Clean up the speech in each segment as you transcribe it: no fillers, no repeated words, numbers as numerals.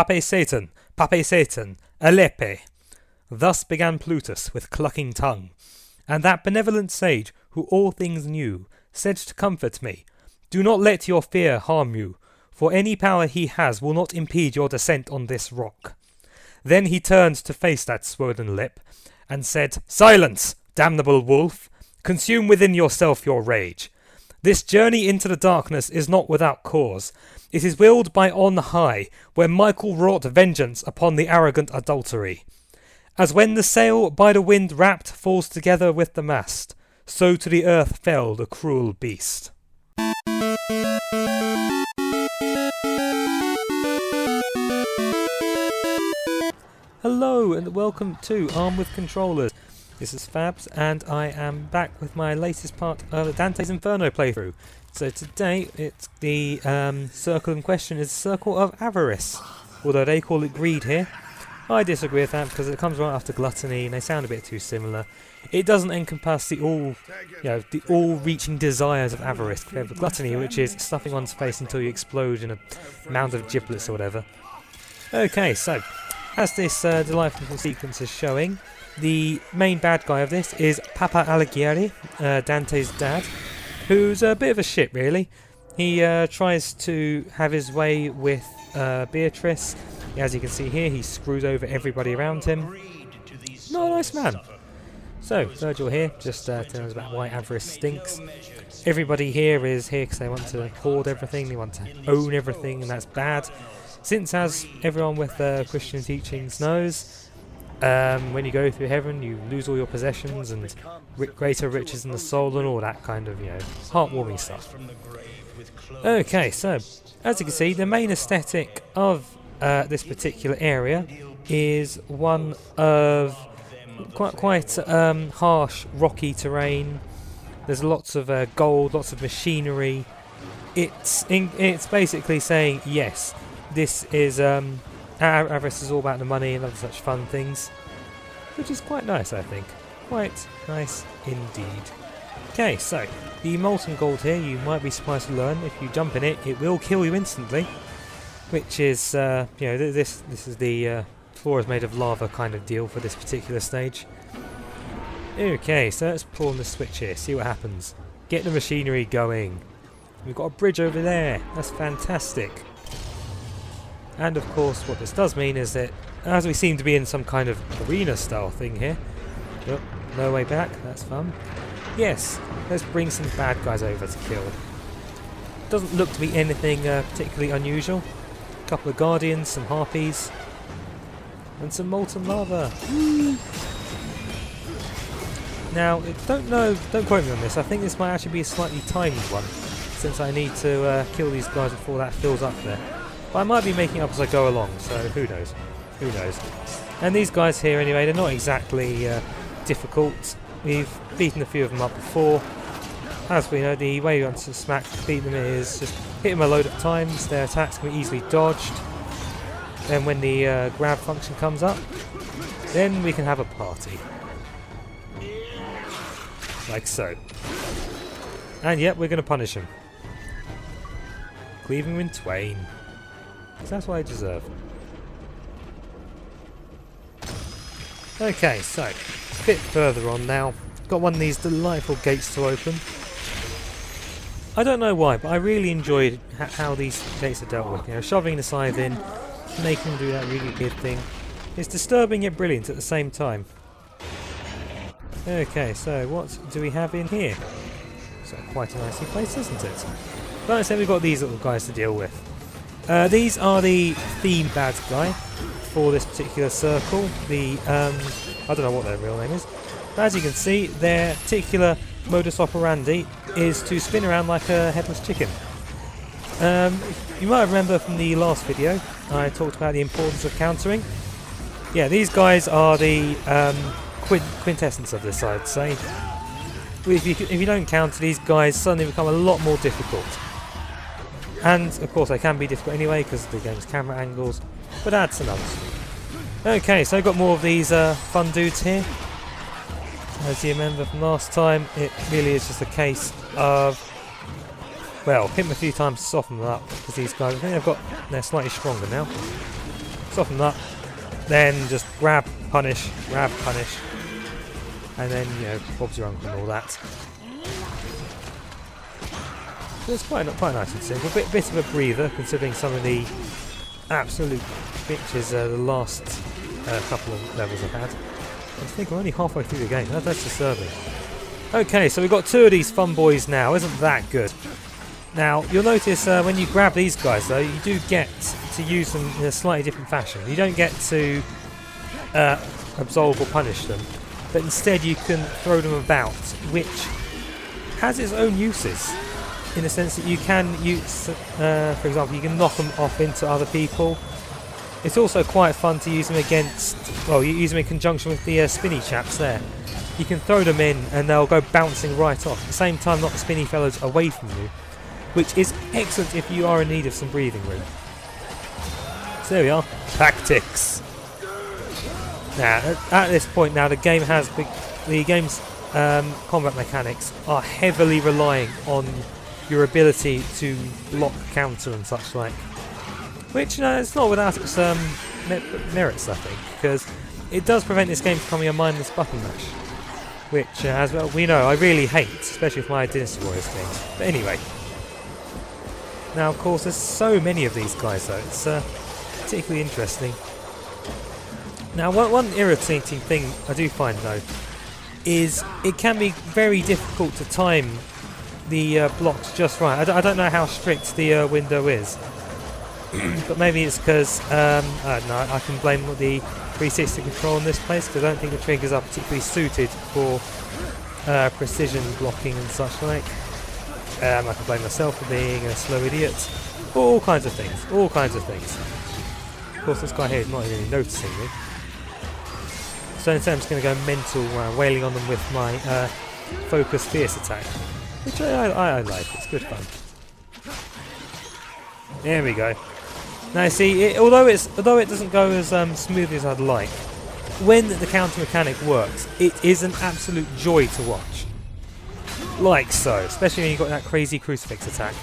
Pape Satan, alepe. Thus began Plutus with clucking tongue. And that benevolent sage, who all things knew, said to comfort me, do not let your fear harm you, for any power he has will not impede your descent on this rock. Then he turned to face that swollen lip, and said, silence, damnable wolf, consume within yourself your rage. This journey into the darkness is not without cause. It is willed by on high, where Michael wrought vengeance upon the arrogant adultery. As when the sail by the wind wrapped falls together with the mast, so to the earth fell the cruel beast. Hello and welcome to Armed with Controllers. This is Fabs and I am back with my latest part of Dante's Inferno playthrough. So today it's the circle in question is the Circle of Avarice, although they call it greed here. I disagree with that because it comes right after gluttony and they sound a bit too similar. It doesn't encompass the all-reaching desires of avarice. We have gluttony, which is stuffing one's face until you explode in a mound of giblets or whatever. Okay, so as this delightful little sequence is showing, the main bad guy of this is Papa Alighieri, Dante's dad, who's a bit of a shit really. He tries to have his way with Beatrice. As you can see here, he screws over everybody around him. Not a nice man. So, Virgil here just tells us about why avarice stinks. Everybody here is here because they want to hoard everything, they want to own everything, and that's bad. Since, as everyone with Christian teachings knows, when you go through heaven, you lose all your possessions and greater riches in the soul and all that kind of, heartwarming stuff. Okay, so, as you can see, the main aesthetic of this particular area is one of quite harsh, rocky terrain. There's lots of gold, lots of machinery. It's basically saying yes, this is avarice is all about the money and other such fun things, which is quite nice, I think. Quite nice indeed. Okay, so the molten gold here, you might be surprised to learn if you jump in it, it will kill you instantly. Which is, this is the floor is made of lava kind of deal for this particular stage. Okay, so let's pull on the switch here, see what happens. Get the machinery going. We've got a bridge over there, that's fantastic. And of course what this does mean is that, as we seem to be in some kind of arena style thing here, oh, no way back, that's fun. Yes, let's bring some bad guys over to kill. Doesn't look to be anything particularly unusual. Couple of guardians, some harpies, and some molten lava. Now, don't quote me on this, I think this might actually be a slightly timed one, since I need to kill these guys before that fills up there. But I might be making it up as I go along, so who knows? Who knows? And these guys here anyway, they're not exactly difficult. We've beaten a few of them up before. As we know, the way you want to beat them is just hit them a load of times, their attacks can be easily dodged. Then when the grab function comes up, then we can have a party. Like so. And yep, we're going to punish them. Cleave them in twain. Because that's what I deserve. Okay, so, a bit further on now. Got one of these delightful gates to open. I don't know why, but I really enjoyed how these gates are dealt with. Shoving the scythe in, making them do that really weird thing. It's disturbing yet brilliant at the same time. Okay, so what do we have in here? So quite a nicely placed, isn't it? Like I said, we've got these little guys to deal with. These are the theme bad guy for this particular circle. The I don't know what their real name is. But as you can see, their particular modus operandi is to spin around like a headless chicken. You might remember from the last video I talked about the importance of countering. Yeah, these guys are the quintessence of this, I'd say. If you don't counter, these guys suddenly become a lot more difficult. And of course they can be difficult anyway because of the game's camera angles, but that's another story. Okay, so I've got more of these fun dudes here. As you remember from last time, it really is just a case of, well, hit them a few times to soften them up, because these guys, I think they're slightly stronger now. soften up, then just grab, punish, and then, you know, Bob's your uncle and all that. So it's quite nice and simple. Bit of a breather, considering some of the absolute bitches the last couple of levels I've had. I think we're only halfway through the game. That's disturbing. Okay, so we've got 2 of these fun boys now. Isn't that good? Now, you'll notice when you grab these guys, though, you do get to use them in a slightly different fashion. You don't get to absolve or punish them, but instead you can throw them about, which has its own uses, in the sense that you can use, for example, you can knock them off into other people. It's also quite fun to use them against, well, you use them in conjunction with the spinny chaps there. You can throw them in and they'll go bouncing right off. At the same time, knock the spinny fellows away from you, which is excellent if you are in need of some breathing room. So there we are, tactics. Now, at this point now, the game's combat mechanics are heavily relying on your ability to block, counter and such like. Which, it's not without its merits, I think, because it does prevent this game from becoming a mindless button mash. Which, as well, we know, I really hate, especially with my Dynasty Warriors games. But anyway. Now, of course, there's so many of these guys, though. It's particularly interesting. Now, one irritating thing I do find, though, is it can be very difficult to time the blocks just right. I don't know how strict the window is. But maybe it's because, I don't know, I can blame the 360 control in this place, because I don't think the triggers are particularly suited for precision blocking and such like. I can blame myself for being a slow idiot. All kinds of things. Of course, this guy here is not even noticing me. So instead I'm just going to go mental wailing on them with my focus fierce attack. Which I like, it's good fun. There we go. Now see, although it doesn't go as smoothly as I'd like, when the counter mechanic works, it is an absolute joy to watch. Like so, especially when you've got that crazy crucifix attack.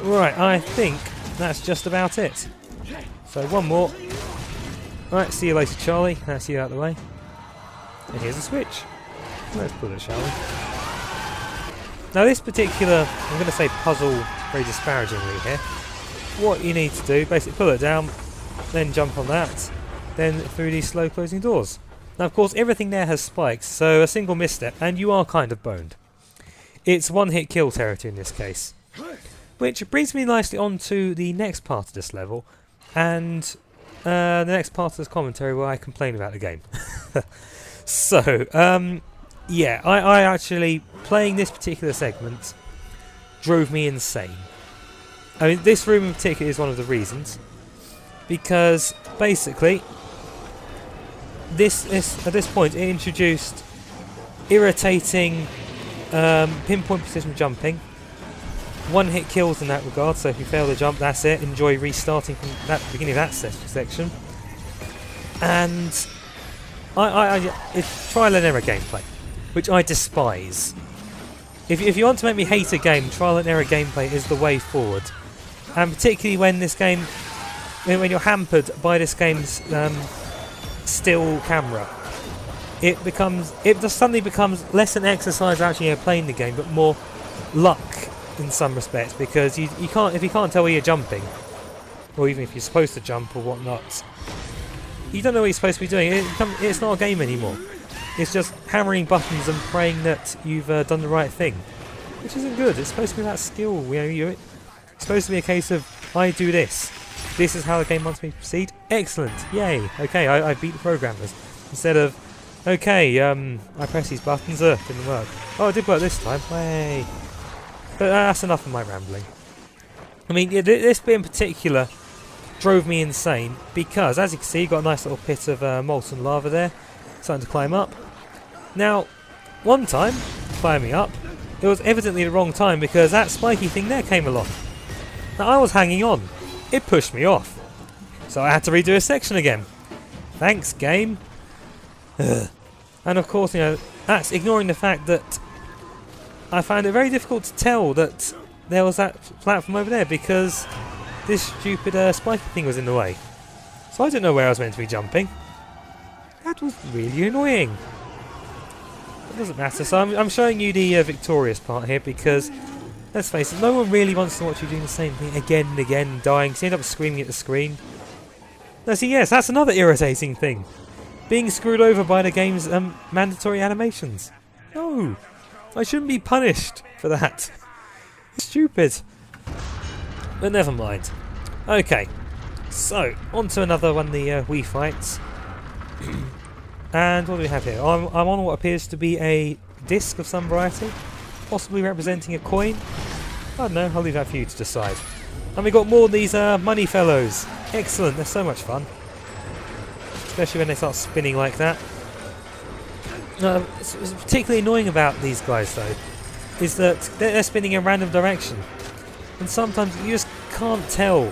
Right, I think that's just about it. So one more. Right, see you later, Charlie. That's you out of the way. And here's a switch. Let's pull it, shall we? Now this particular, I'm going to say puzzle very disparagingly here. What you need to do, basically pull it down, then jump on that, then through these slow closing doors. Now of course everything there has spikes, so a single misstep and you are kind of boned. It's one hit kill territory in this case. Which brings me nicely on to the next part of this level, and the next part of this commentary where I complain about the game. So, yeah, I actually, playing this particular segment drove me insane. I mean, this room in particular is one of the reasons, because basically, at this point it introduced irritating pinpoint precision jumping, one-hit kills in that regard, so if you fail to jump, that's it. Enjoy restarting from that beginning of that section. And it's trial and error gameplay, which I despise. If you want to make me hate a game, trial and error gameplay is the way forward. And particularly when this game, when you're hampered by this game's still camera, it just suddenly becomes less an exercise actually playing the game, but more luck in some respects, because you can't tell where you're jumping, or even if you're supposed to jump or whatnot, you don't know what you're supposed to be doing. It's not a game anymore. It's just hammering buttons and praying that you've done the right thing, which isn't good. It's supposed to be that skill. It's supposed to be a case of I do this. This is how the game wants me to proceed. Excellent, yay. Okay, I beat the programmers instead of okay. I press these buttons. Didn't work. Oh, it did work this time. Way. But that's enough of my rambling. I mean, this bit in particular drove me insane because, as you can see, you've got a nice little pit of molten lava there, starting to climb up. Now, one time, climbing up, it was evidently the wrong time because that spiky thing there came along. Now, I was hanging on. It pushed me off. So I had to redo a section again. Thanks, game. Ugh. And of course, that's ignoring the fact that I found it very difficult to tell that there was that platform over there because this stupid spiky thing was in the way. So I don't know where I was meant to be jumping. That was really annoying. It doesn't matter. So I'm showing you the victorious part here because, let's face it, no one really wants to watch you doing the same thing again and again, dying. So you end up screaming at the screen. No, see, yes, that's another irritating thing. Being screwed over by the game's mandatory animations. No, I shouldn't be punished for that. It's stupid. But never mind. Okay, so on to another one of the Wii fights. And what do we have here? I'm on what appears to be a disc of some variety, possibly representing a coin. I don't know, I'll leave that for you to decide. And we got more of these money fellows. Excellent, they're so much fun. Especially when they start spinning like that. What's particularly annoying about these guys though, is that they're spinning in random direction. And sometimes you just can't tell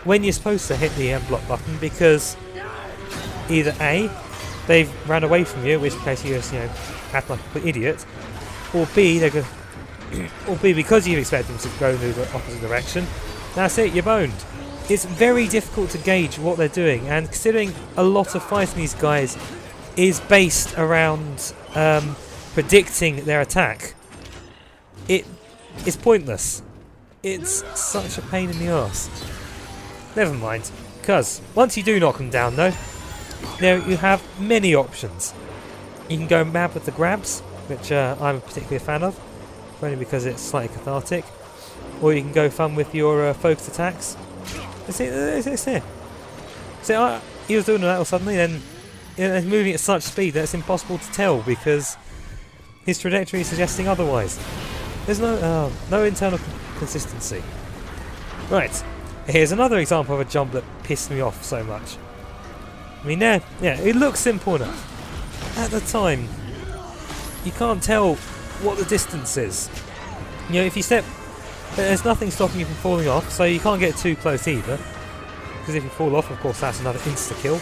when you're supposed to hit the block button because either A, they've ran away from you, in which case you just, act like an idiot, or B, they go, or B, because you expect them to go in the opposite direction, that's it, you're boned. It's very difficult to gauge what they're doing, and considering a lot of fighting these guys is based around predicting their attack, it is pointless. It's such a pain in the arse. Never mind, because once you do knock them down though, you have many options. You can go mad with the grabs, which I'm particularly a fan of, only because it's slightly cathartic, or you can go fun with your focused attacks. It's here. So he was doing that all suddenly, then he's moving at such speed that it's impossible to tell because his trajectory is suggesting otherwise. There's no internal consistency. Right, here's another example of a jump that pissed me off so much. I mean, yeah, it looks simple enough. At the time, you can't tell what the distance is. If you step, there's nothing stopping you from falling off, so you can't get too close either. Because if you fall off, of course, that's another insta-kill.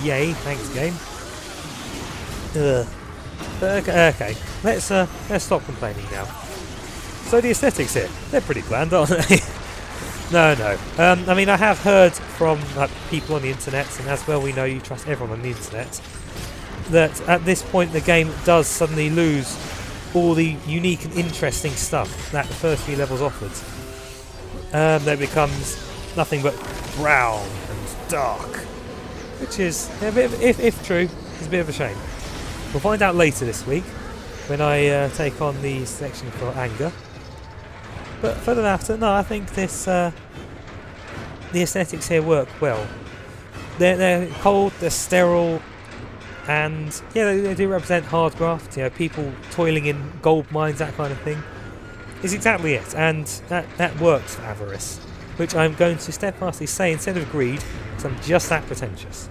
Yay, thanks game. But okay, let's stop complaining now. So the aesthetics here, they're pretty bland, aren't they? No. I mean, I have heard from people on the internet, and as well we know you trust everyone on the internet, that at this point the game does suddenly lose all the unique and interesting stuff that the first few levels offered. That becomes nothing but brown and dark, which is, if true, is a bit of a shame. We'll find out later this week when I take on the selection for anger. But further after, no, I think this the aesthetics here work well. They're cold, they're sterile, and yeah, they do represent hard graft. People toiling in gold mines, that kind of thing. It's exactly it, and that works for avarice, which I'm going to steadfastly say instead of greed, because I'm just that pretentious.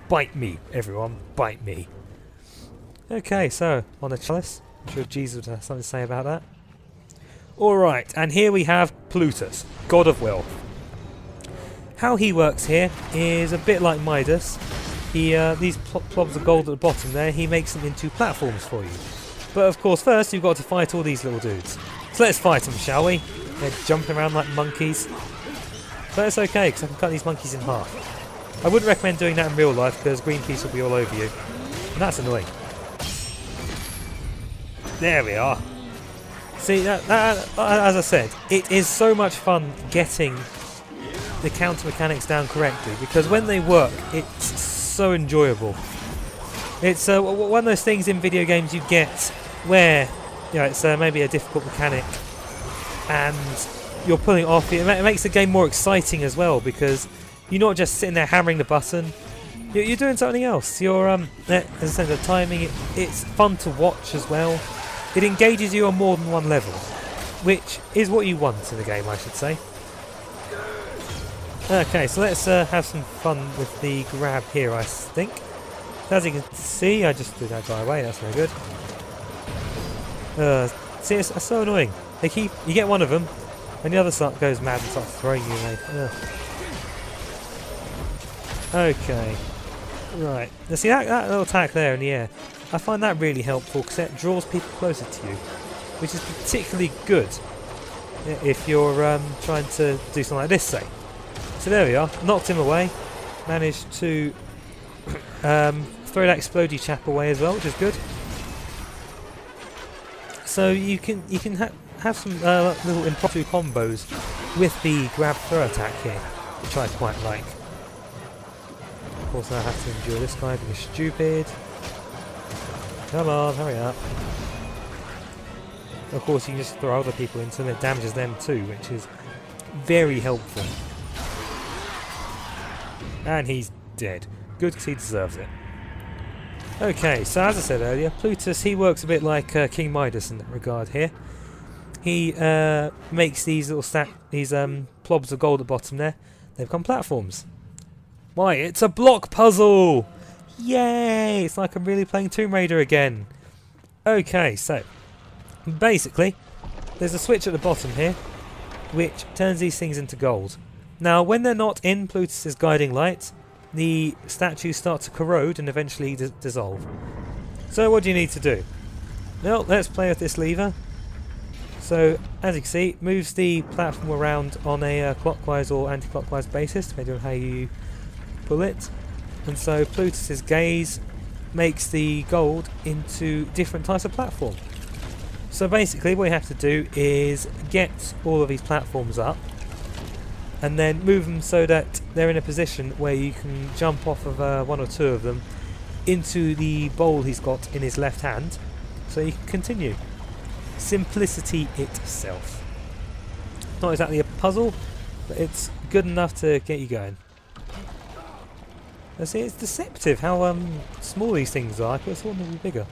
Bite me, everyone, bite me. Okay, so on the chalice, I'm sure Jesus would have something to say about that. Alright, and here we have Plutus, God of Wealth. How he works here is a bit like Midas. These blobs of gold at the bottom there, he makes them into platforms for you. But of course first you've got to fight all these little dudes. So let's fight them, shall we? They're jumping around like monkeys. But it's okay, because I can cut these monkeys in half. I wouldn't recommend doing that in real life, because Greenpeace will be all over you. And that's annoying. There we are. See, that, as I said, it is so much fun getting the counter mechanics down correctly, because when they work, it's so enjoyable. It's one of those things in video games you get where it's maybe a difficult mechanic and you're pulling it off. It makes the game more exciting as well, because you're not just sitting there hammering the button. You're doing something else. You're as I said, the timing. It's fun to watch as well. It engages you on more than one level, which is what you want in the game, I should say. Okay, so let's have some fun with the grab here, I think. As you can see, I just threw that guy away, that's very good. See, it's so annoying. You get one of them, and the other side goes mad and starts throwing you away. Okay. Right. Now see that little attack there in the air, I find that really helpful because it draws people closer to you, which is particularly good if you're trying to do something like this, say. So there we are, knocked him away, managed to throw that explodey chap away as well, which is good. So you can have some little impromptu combos with the grab throw attack here, which I quite like. Of course I have to endure this guy being stupid. Come on, hurry up. Of course you can just throw other people into them, it damages them too, which is very helpful. And he's dead. Good, because he deserves it. Okay, so as I said earlier, Plutus, he works a bit like King Midas in that regard here. He makes these little plobs of gold at the bottom there. They become platforms. Why? It's a block puzzle! Yay! It's like I'm really playing Tomb Raider again. Okay, so basically, there's a switch at the bottom here, which turns these things into gold. Now, when they're not in Plutus's guiding light, the statues start to corrode and eventually dissolve. So what do you need to do? Well, let's play with this lever. So, as you can see, it moves the platform around on a clockwise or anti-clockwise basis, depending on how you pull it. And so Plutus's gaze makes the gold into different types of platform. So basically what you have to do is get all of these platforms up and then move them so that they're in a position where you can jump off of one or two of them into the bowl he's got in his left hand, so you can continue. Simplicity itself. Not exactly a puzzle, but it's good enough to get you going. See, it's deceptive how small these things are. I could have thought them would be bigger.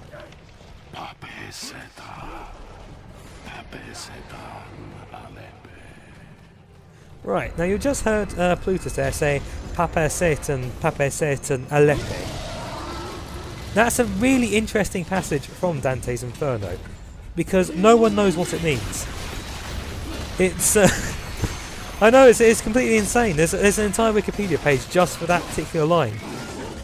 Right, now you just heard Plutus there say Pape Satan Alepe. That's a really interesting passage from Dante's Inferno, because no one knows what it means. It's I know it's completely insane. There's an entire Wikipedia page just for that particular line,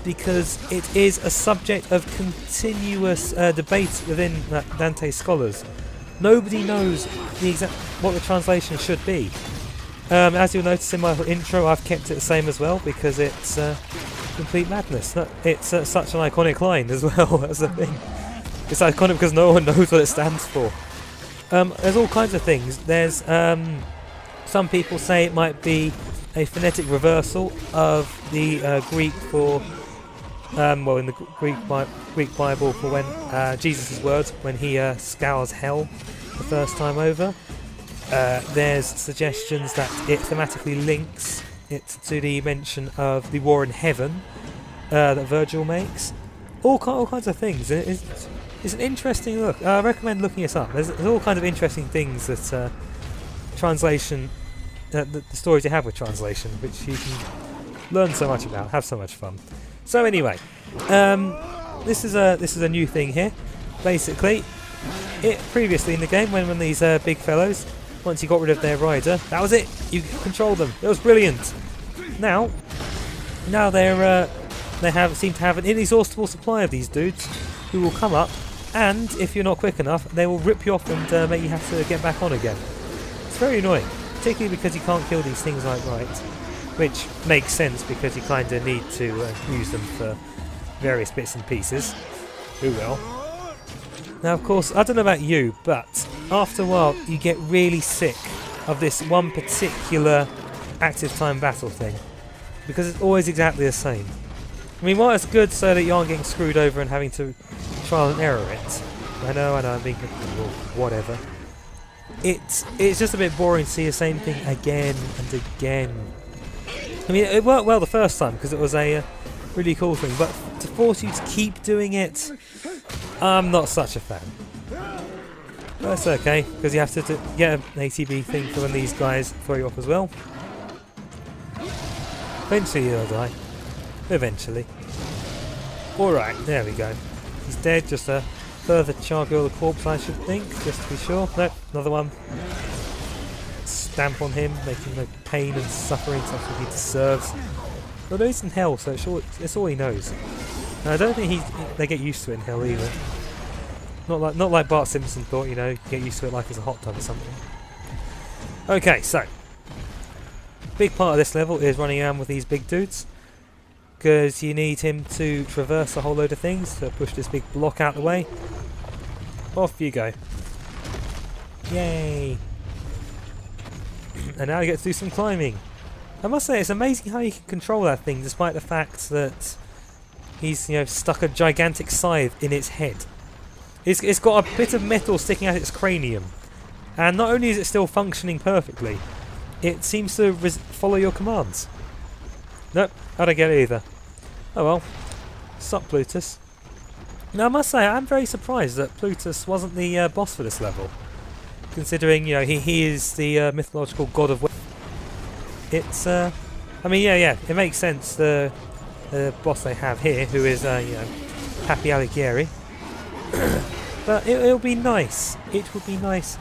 because it is a subject of continuous debate within Dante's scholars. Nobody knows what the translation should be. As you'll notice in my intro, I've kept it the same as well, because it's complete madness. It's such an iconic line as well. That's the thing. It's iconic because no one knows what it stands for. There's all kinds of things. There's some people say it might be a phonetic reversal of the Greek for well, in the Greek Bible for when Jesus' words when he scours hell the first time over. There's suggestions that it thematically links it to the mention of the war in heaven that Virgil makes. All kinds of things. It's an interesting look. I recommend looking it up. There's all kinds of interesting things that translation, the stories you have with translation, which you can learn so much about, have so much fun. So anyway, this is a new thing here. Basically, previously in the game, when these big fellows, once you got rid of their rider, that was it. You controlled them. It was brilliant. Now they seem to have an inexhaustible supply of these dudes who will come up, and if you're not quick enough, they will rip you off and make you have to get back on again. It's very annoying, particularly because you can't kill these things outright, which makes sense because you kind of need to use them for various bits and pieces. Who will? Now, of course, I don't know about you, but after a while you get really sick of this one particular active time battle thing, because it's always exactly the same. I mean, while it's good so that you aren't getting screwed over and having to trial and error it. I know, I'm being critical, whatever. It's just a bit boring to see the same thing again and again. I mean, it worked well the first time because it was a really cool thing, but to force you to keep doing it, I'm not such a fan. But that's okay, because you have to get an ATB thing for when these guys throw you off as well. Eventually you'll die. Eventually. Alright, there we go. He's dead, just a further charcoal the corpse, I should think, just to be sure. Nope, another one. Stamp on him, making the pain and suffering such as he deserves. Although he's in hell, so it's all he knows. And I don't think they get used to it in hell either. Not like Bart Simpson thought, you know, get used to it like it's a hot tub or something. Okay, so big part of this level is running around with these big dudes, because you need him to traverse a whole load of things to push this big block out the way. Off you go. Yay! And now you get to do some climbing. I must say, it's amazing how you can control that thing despite the fact that he's, you know, stuck a gigantic scythe in its head. It's got a bit of metal sticking out its cranium, and not only is it still functioning perfectly, it seems to follow your commands. Nope, I don't get it either. Oh well. Sup, Plutus. Now I must say, I'm very surprised that Plutus wasn't the boss for this level, considering, you know, he is the mythological god of wealth. It's I mean, yeah, it makes sense. The boss they have here, who is you know, Happy Alighieri. But it'll be nice. It would be nice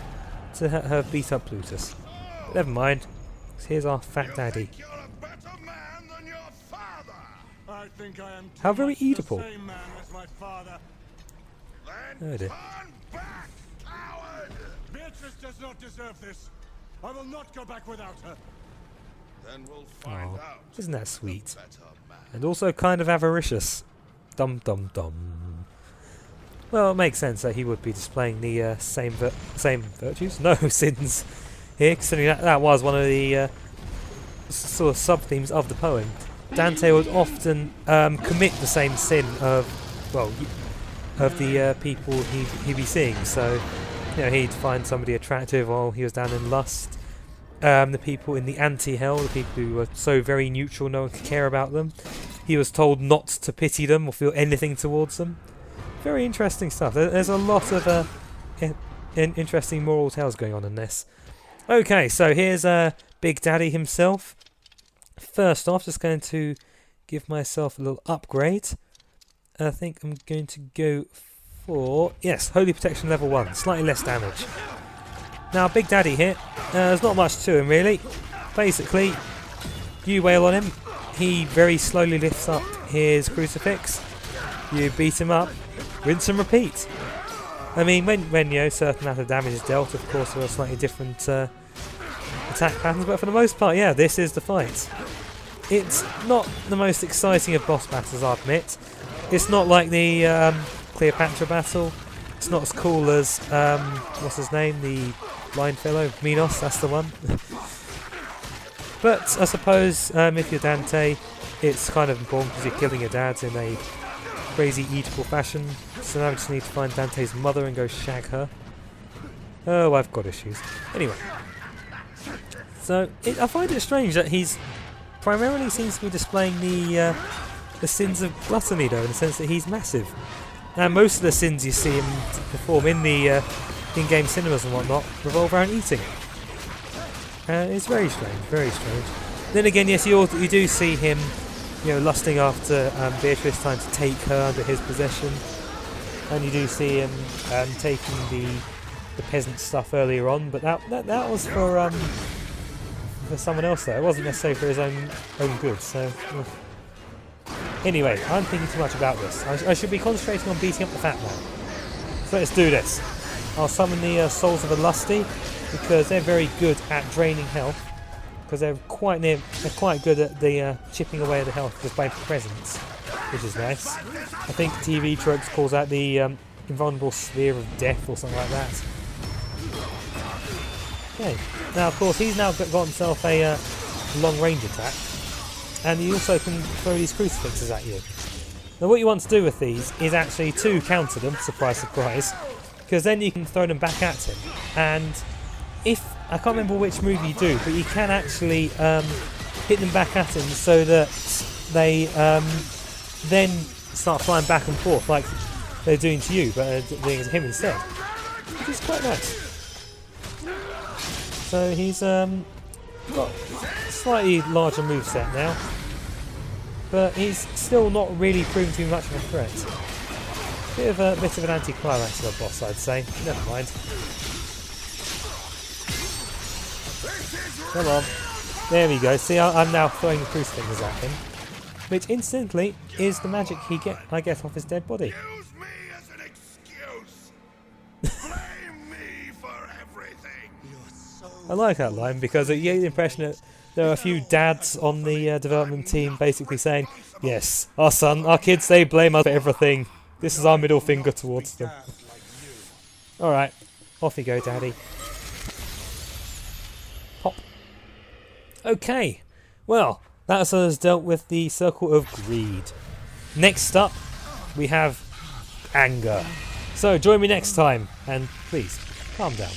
to have beat up Plutus. But never mind. Here's our fat daddy. How very Oedipal. Oh dear. Beatrice does not deserve this. I will not go back without her. Then we'll find out. Isn't that sweet? And also kind of avaricious. Dum dum dum. Well, it makes sense that he would be displaying the same virtues? No, sins here, considering that was one of the sort of sub-themes of the poem. Dante would often commit the same sin of, well, of the people he'd be seeing. So, you know, he'd find somebody attractive while he was down in lust. The people in the anti-hell, the people who were so very neutral no one could care about them, he was told not to pity them or feel anything towards them. Very interesting stuff. There's a lot of interesting moral tales going on in this. Okay, so here's Big Daddy himself. First off, just going to give myself a little upgrade. I think I'm going to go for, yes, Holy Protection level 1, slightly less damage. Now, Big Daddy here, there's not much to him really. Basically, you wail on him, he very slowly lifts up his crucifix. You beat him up, rinse and repeat. I mean, when you know, certain amount of damage is dealt, of course there are slightly different attack patterns, but for the most part, yeah, this is the fight. It's not the most exciting of boss battles, I admit. It's not like the Cleopatra battle. It's not as cool as, what's his name, the blind fellow, Minos, that's the one. But I suppose if you're Dante, it's kind of important because you're killing your dad in a crazy Oedipal fashion. So now we just need to find Dante's mother and go shag her. Oh, I've got issues. Anyway. So I find it strange that he's primarily seems to be displaying the sins of gluttony, though, in the sense that he's massive. And most of the sins you see him perform in the in-game cinemas and whatnot revolve around eating. It's very strange, very strange. Then again, yes, you do see him, you know, lusting after Beatrice, trying to take her under his possession, and you do see him taking the peasant stuff earlier on. But that was for someone else, though. It wasn't necessarily for his own good. So. Anyway, I'm thinking too much about this. I should be concentrating on beating up the fat man. So let's do this. I'll summon the Souls of the Lusty, because they're very good at draining health. Because they're quite good at the chipping away at the health just by presence, which is nice. I think TV Tropes calls that the invulnerable sphere of death or something like that. Okay. Now, of course, he's now got himself a long range attack. And you also can throw these crucifixes at you. Now what you want to do with these is actually to counter them, surprise surprise, because then you can throw them back at him. And if, I can't remember which move you do, but you can actually hit them back at him so that they then start flying back and forth like they're doing to you, but doing it to him instead. Which is quite nice. So he's got a slightly larger moveset now, but he's still not really proven to be much of a threat. Bit of an anti-climax of a boss, I'd say. Never mind. Come on. There we go. See, I'm now throwing the crucifixes at him, which incidentally is the magic I get off his dead body. Use me as an excuse. Blame me for everything. You're so I like that line because you get the impression that there are a few dads on the development team basically saying, yes, our kids, they blame us for everything. This is our middle finger towards them. Alright, off you go, Daddy. Pop. Okay, well, that has dealt with the circle of greed. Next up, we have anger. So join me next time, and please, calm down.